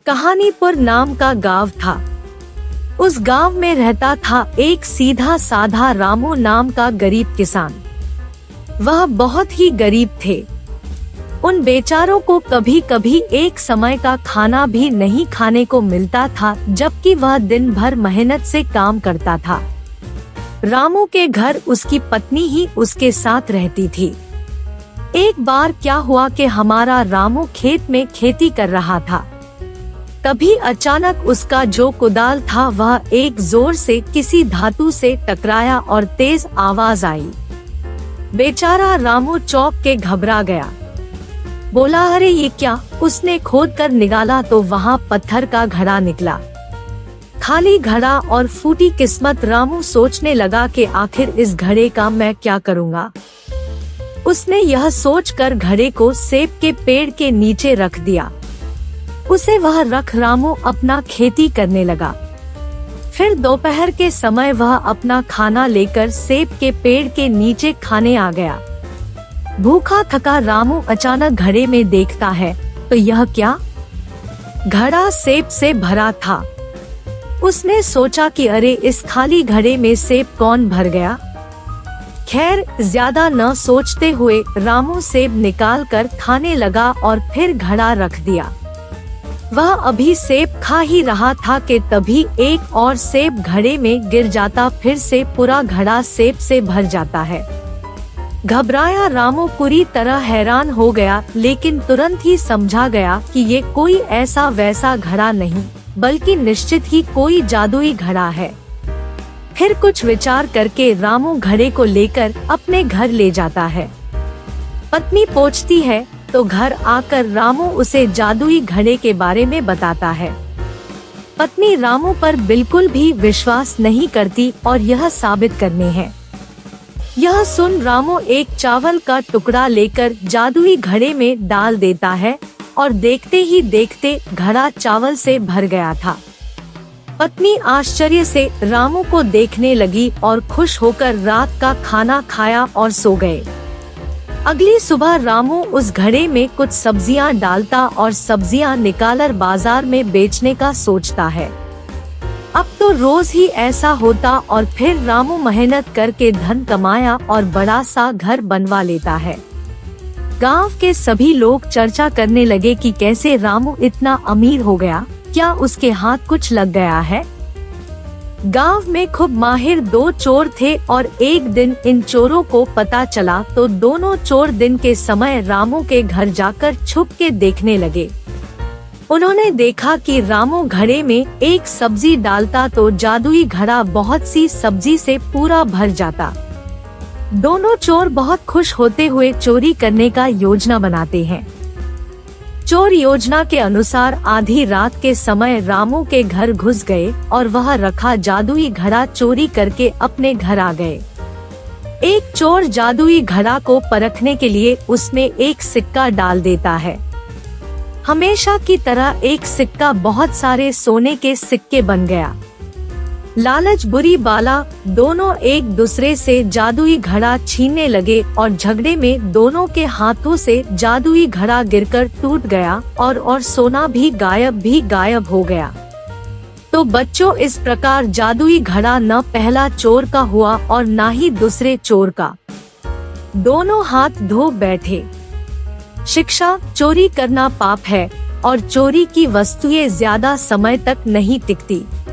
कहानीपुर नाम का गांव था। उस गांव में रहता था एक सीधा साधा रामू नाम का गरीब किसान। वह बहुत ही गरीब थे। उन बेचारों को कभी कभी एक समय का खाना भी नहीं खाने को मिलता था, जबकि वह दिन भर मेहनत से काम करता था। रामू के घर उसकी पत्नी ही उसके साथ रहती थी। एक बार क्या हुआ कि हमारा रामू खेत में खेती कर रहा था। तभी अचानक उसका जो कुदाल था वह एक जोर से किसी धातु से टकराया और तेज आवाज आई। बेचारा रामू चौंक के घबरा गया। बोला, अरे ये क्या? उसने खोद कर निकाला तो वहाँ पत्थर का घड़ा निकला। खाली घड़ा और फूटी किस्मत। रामू सोचने लगा कि आखिर इस घड़े का मैं क्या करूँगा। उसने यह सोचकर घड़े को सेब के पेड़ के नीचे रख दिया। उसे वह रख रामू अपना खेती करने लगा। फिर दोपहर के समय वह अपना खाना लेकर सेब के पेड़ के नीचे खाने आ गया। भूखा थका रामू अचानक घड़े में देखता है तो यह क्या? घड़ा सेब से भरा था। उसने सोचा कि अरे इस खाली घड़े में सेब कौन भर गया। खैर, ज्यादा न सोचते हुए रामू सेब निकाल कर खाने लगा और फिर घड़ा रख दिया। वह अभी सेब खा ही रहा था कि तभी एक और सेब घड़े में गिर जाता। फिर से पूरा घड़ा सेब से भर जाता है। घबराया रामू पूरी तरह हैरान हो गया, लेकिन तुरंत ही समझा गया कि ये कोई ऐसा वैसा घड़ा नहीं, बल्कि निश्चित ही कोई जादुई घड़ा है। फिर कुछ विचार करके रामू घड़े को लेकर अपने घर ले जाता है। पत्नी पहुंचती है तो घर आकर रामू उसे जादुई घड़े के बारे में बताता है। पत्नी रामू पर बिल्कुल भी विश्वास नहीं करती और यह साबित करने हैं। यह सुन रामू एक चावल का टुकड़ा लेकर जादुई घड़े में डाल देता है और देखते ही देखते घड़ा चावल से भर गया था। पत्नी आश्चर्य से रामू को देखने लगी और खुश होकर रात का खाना खाया और सो गए। अगली सुबह रामू उस घड़े में कुछ सब्जियां डालता और सब्जियां निकालकर बाजार में बेचने का सोचता है। अब तो रोज ही ऐसा होता और फिर रामू मेहनत करके धन कमाया और बड़ा सा घर बनवा लेता है। गांव के सभी लोग चर्चा करने लगे कि कैसे रामू इतना अमीर हो गया, क्या उसके हाथ कुछ लग गया है। गांव में खूब माहिर दो चोर थे और एक दिन इन चोरों को पता चला तो दोनों चोर दिन के समय रामू के घर जाकर छुप के देखने लगे। उन्होंने देखा कि रामू घड़े में एक सब्जी डालता तो जादुई घड़ा बहुत सी सब्जी से पूरा भर जाता। दोनों चोर बहुत खुश होते हुए चोरी करने का योजना बनाते हैं। चोर योजना के अनुसार आधी रात के समय रामू के घर घुस गए और वह रखा जादुई घड़ा चोरी करके अपने घर आ गए। एक चोर जादुई घड़ा को परखने के लिए उसमें एक सिक्का डाल देता है। हमेशा की तरह एक सिक्का बहुत सारे सोने के सिक्के बन गया। लालच बुरी बाला, दोनों एक दूसरे से जादुई घड़ा छीनने लगे और झगड़े में दोनों के हाथों से जादुई घड़ा गिरकर टूट गया और सोना भी गायब हो गया। तो बच्चों, इस प्रकार जादुई घड़ा न पहला चोर का हुआ और न ही दूसरे चोर का। दोनों हाथ धो बैठे। शिक्षा: चोरी करना पाप है और चोरी की वस्तुएं ज्यादा समय तक नहीं टिकती।